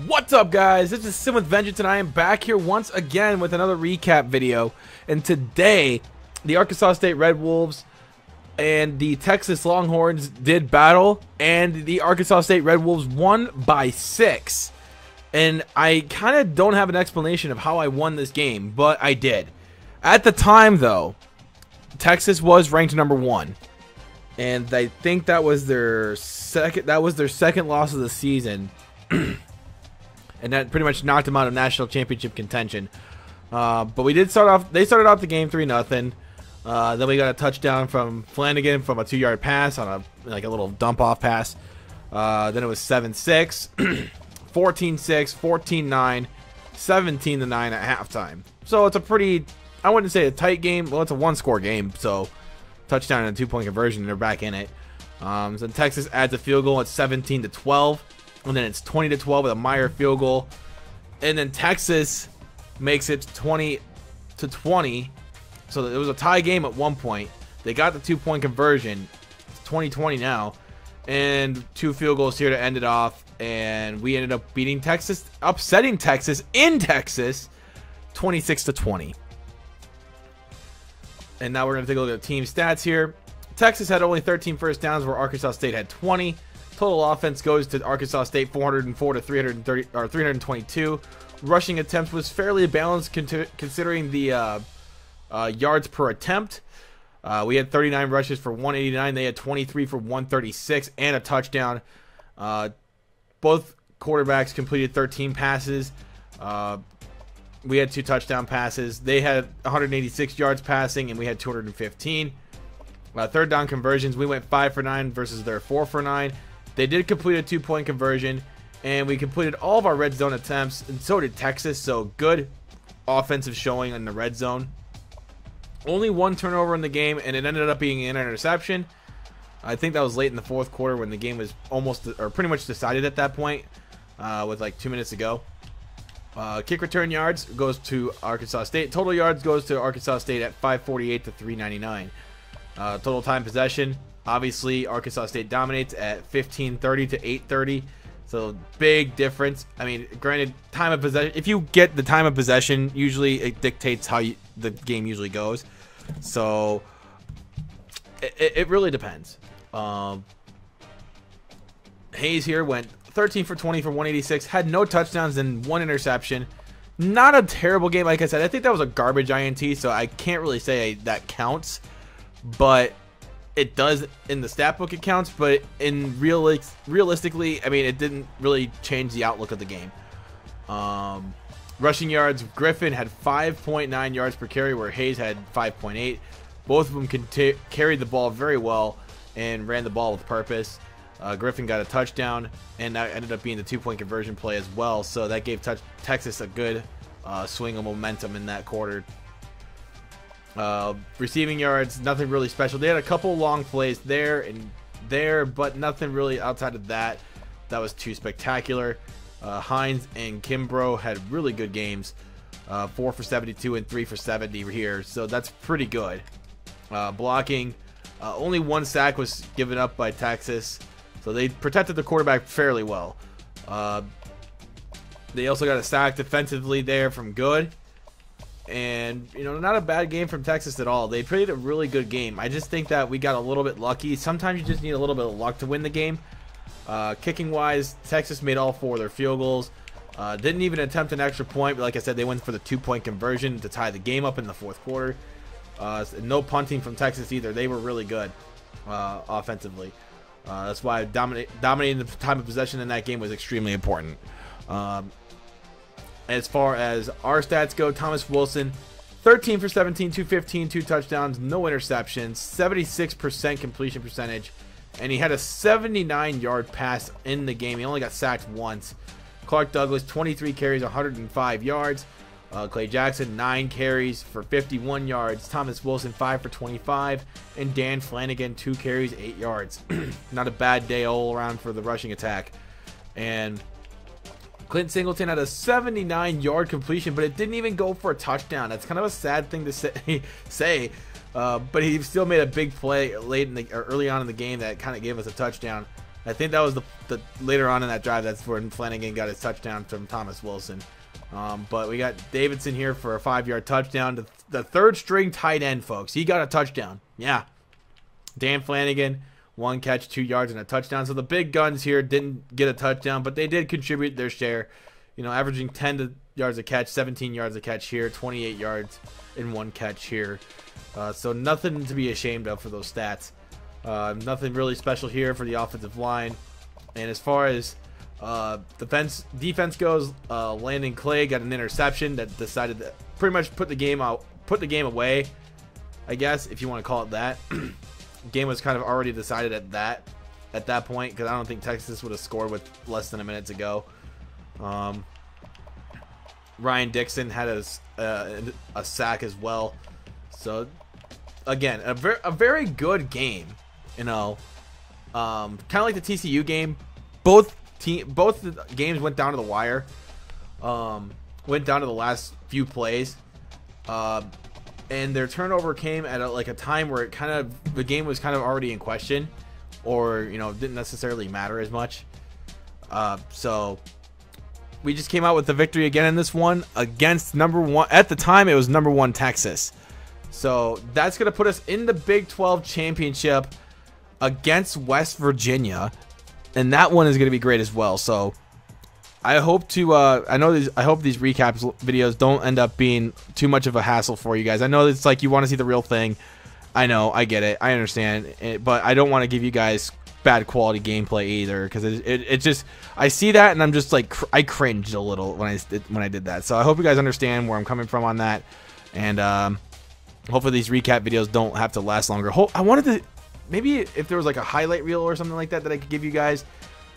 What's up, guys? This is Sim with Vengeance, and I am back here once again with another recap video. And today, the Arkansas State Red Wolves and the Texas Longhorns did battle, and the Arkansas State Red Wolves won by 6. And I kind of don't have an explanation of how I won this game, but I did. At the time, though, Texas was ranked number 1, and I think that was their second loss of the season. And that pretty much knocked them out of national championship contention. But we did start off. They started off the game 3-0. Then we got a touchdown from Flanagan from a 2-yard pass on a little dump off pass. Then it was 7-6, 14-6, 14-9, 17-9 at halftime. So it's a pretty, I wouldn't say a tight game. Well, it's a one-score game. So touchdown and a 2-point conversion, and they're back in it. So Texas adds a field goal at 17-12. And then it's 20-12 with a Meyer field goal. And then Texas makes it 20-20. So it was a tie game at one point. They got the 2-point conversion. It's 20-20 now. And 2 field goals here to end it off. And we ended up beating Texas, upsetting Texas in Texas, 26-20. And now we're going to take a look at the team stats here. Texas had only 13 first downs, where Arkansas State had 20. Total offense goes to Arkansas State 404 to 322. Rushing attempts was fairly balanced considering the yards per attempt. We had 39 rushes for 189. They had 23 for 136 and a touchdown. Both quarterbacks completed 13 passes. We had 2 touchdown passes. They had 186 yards passing, and we had 215. Third down conversions, we went 5 for 9 versus their 4 for 9. They did complete a 2-point conversion, and we completed all of our red zone attempts, and so did Texas. So good offensive showing in the red zone. Only 1 turnover in the game, and it ended up being an interception. I think that was late in the fourth quarter when the game was almost, or pretty much decided at that point, with like 2 minutes to go. Kick return yards goes to Arkansas State. Total yards goes to Arkansas State at 548 to 399. Total time possession, obviously Arkansas State dominates at 1530 to 830. So big difference. I mean, granted, time of possession, if you get the time of possession, usually it dictates how the game usually goes. So it really depends. Hayes here went 13 for 20 for 186, had no touchdowns and 1 interception. Not a terrible game, like I said. I think that was a garbage INT, so I can't really say that counts. But it does in the stat book, it counts, but in realistically, I mean, it didn't really change the outlook of the game. Rushing yards, Griffin had 5.9 yards per carry, where Hayes had 5.8. Both of them carried the ball very well and ran the ball with purpose. Griffin got a touchdown, and that ended up being the 2-point conversion play as well. So that gave Texas a good swing of momentum in that quarter. Receiving yards, nothing really special. They had a couple long plays there and there, but nothing really outside of that that was too spectacular. Hines and Kimbrough had really good games, 4 for 72 and 3 for 70 here, so that's pretty good. Blocking, only 1 sack was given up by Texas, so they protected the quarterback fairly well. They also got a sack defensively there from Good. And, you know, not a bad game from Texas at all. They played a really good game. I just think that we got a little bit lucky. Sometimes you just need a little bit of luck to win the game. Kicking-wise, Texas made all 4 of their field goals. Didn't even attempt an extra point, but like I said, they went for the 2-point conversion to tie the game up in the fourth quarter. No punting from Texas either. They were really good offensively. That's why dominating the time of possession in that game was extremely important. As far as our stats go, Thomas Wilson, 13 for 17, 215, 2 touchdowns, no interceptions, 76% completion percentage, and he had a 79-yard pass in the game. He only got sacked once. Clark Douglas, 23 carries, 105 yards. Clay Jackson, 9 carries for 51 yards. Thomas Wilson, 5 for 25. And Dan Flanagan, 2 carries, 8 yards. Not a bad day all around for the rushing attack. And Clint Singleton had a 79-yard completion, but it didn't even go for a touchdown. That's kind of a sad thing to say, but he still made a big play early on in the game that kind of gave us a touchdown. I think that was the later on in that drive. That's when Flanagan got his touchdown from Thomas Wilson. But we got Davidson here for a 5-yard touchdown. The third string tight end, folks. He got a touchdown. Yeah. Dan Flanagan, 1 catch, 2 yards, and a touchdown. So the big guns here didn't get a touchdown, but they did contribute their share. You know, averaging 10 yards a catch, 17 yards a catch here, 28 yards in 1 catch here. So nothing to be ashamed of for those stats. Nothing really special here for the offensive line. And as far as defense goes, Landon Clay got an interception that decided to pretty much put the game away, I guess, if you want to call it that. Game was kind of already decided at that point, because I don't think Texas would have scored with less than a minute to go. Ryan Dixon had a sack as well. So again, a very good game. You know, kind of like the TCU game. Both the games went down to the wire. Went down to the last few plays. And their turnover came at a time where the game was kind of already in question, or didn't necessarily matter as much. So we just came out with the victory again in this one against #1 at the time. It was #1 Texas. So that's gonna put us in the Big 12 championship against West Virginia, and that one is gonna be great as well. So I hope to I hope these recap videos don't end up being too much of a hassle for you guys. I know it's like you want to see the real thing. I know, I get it, I understand it, but I don't want to give you guys bad quality gameplay either, because it just, I see that and I'm just like, I cringed a little when I did that. So I hope you guys understand where I'm coming from on that, and hopefully these recap videos don't have to last longer. I wanted to, maybe if there was like a highlight reel or something like that I could give you guys,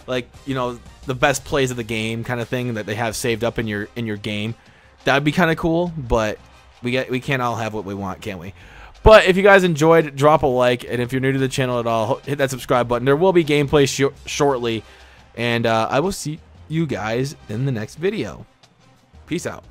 like, the best plays of the game kind of thing that they have saved up in your game. That would be kind of cool, but we can't all have what we want, can we? But if you guys enjoyed, drop a like, and if you're new to the channel at all, hit that subscribe button. There will be gameplay shortly, and I will see you guys in the next video. Peace out.